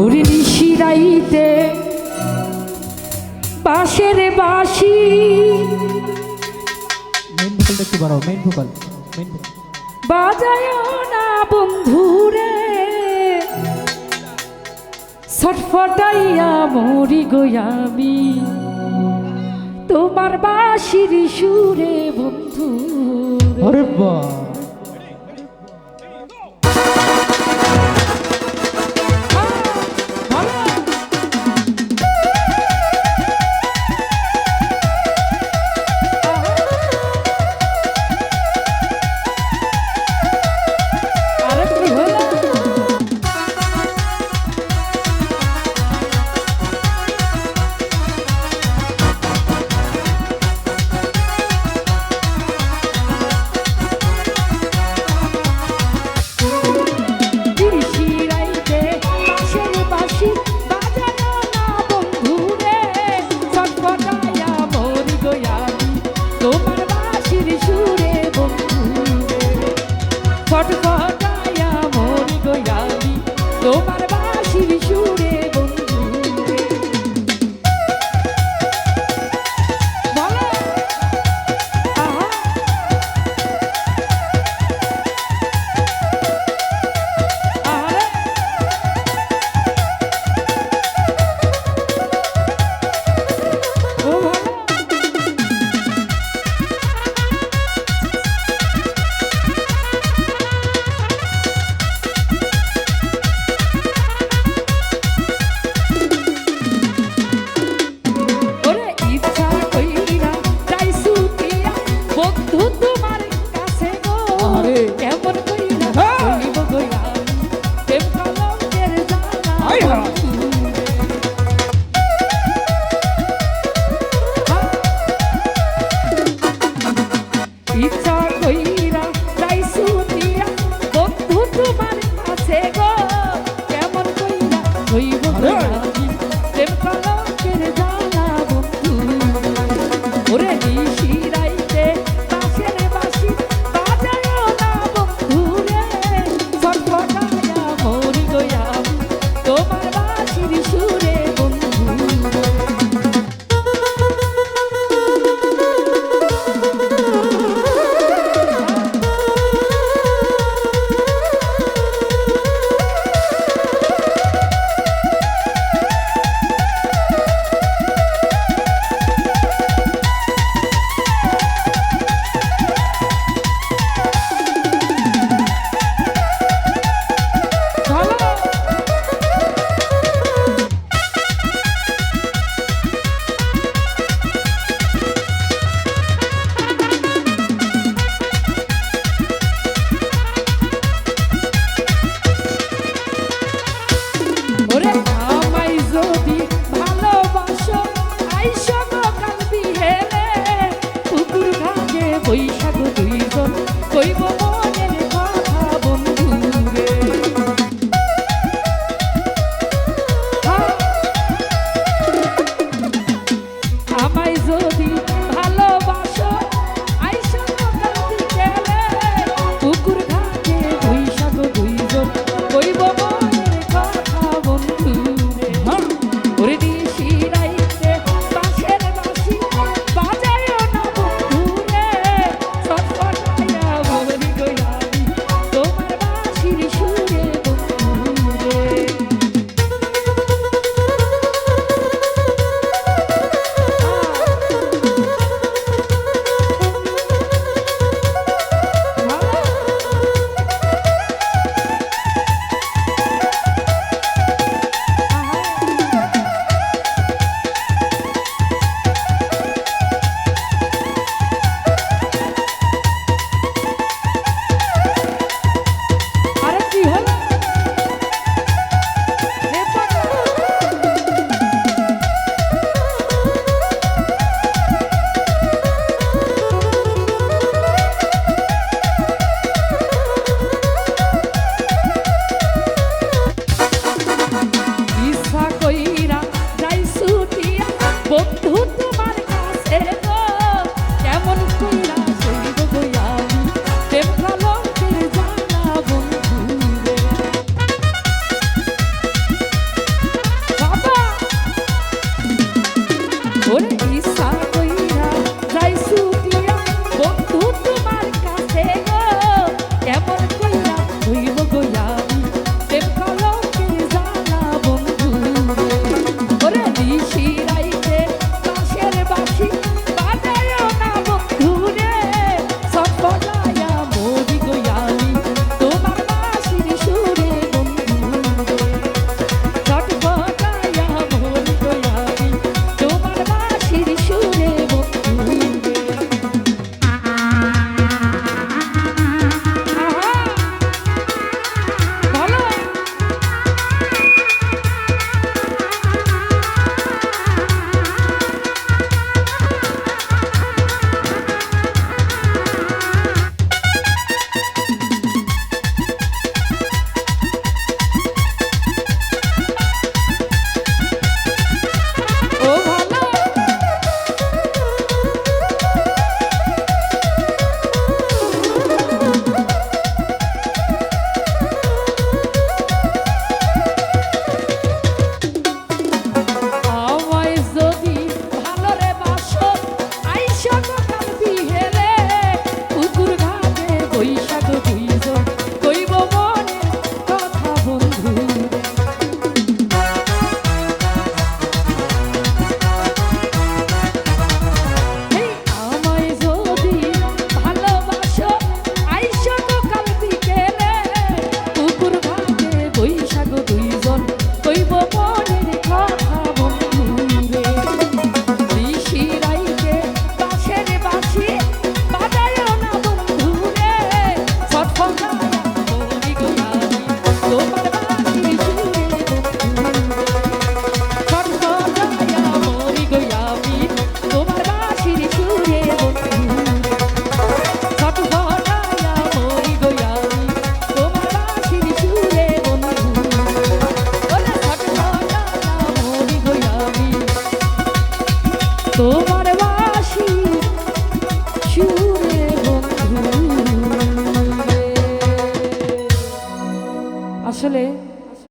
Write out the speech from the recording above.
ওরে নিশিরাইতে বাঁশের বাঁশি মেন ভোকালটা একটু বাড়াও, মেন ভোকাল বাজায় না বন্ধুরে ছটফটাইয়া মরি গোয়ামি তোমার বাঁশির সুরে বন্ধু। আরে বাহ ফটফটায়া মরি গোয়ামি তোমার বাঁশির সুরে বন্ধু। ইচ্ছা কইরা যাইছু দিয়া বন্ধু তোমার কাছে গো কেমন কইরা হইব আমি প্রেম কলঙ্কের জ্বালা বন্ধু। ওরে নিশিরাইতে বাঁশের বাঁশি বাজায় না বন্ধু রে ছটফটায়া মরি গোয়ামি তোমার বাঁশির সুরে বন্ধু। ওরে আমায় যদি ভালোবাসো আইসো গো কাল বিহেলে পুকুর ঘাটে বৈশাখ দুইজন কইব মনের কথা বন্ধু রে। আমায় যদি ভালোবাসো আইসো গো কাল বিহেলে পুকুর ঘাটে বৈশাখ দুইজন কইব মনের কথা বন্ধু। আসলে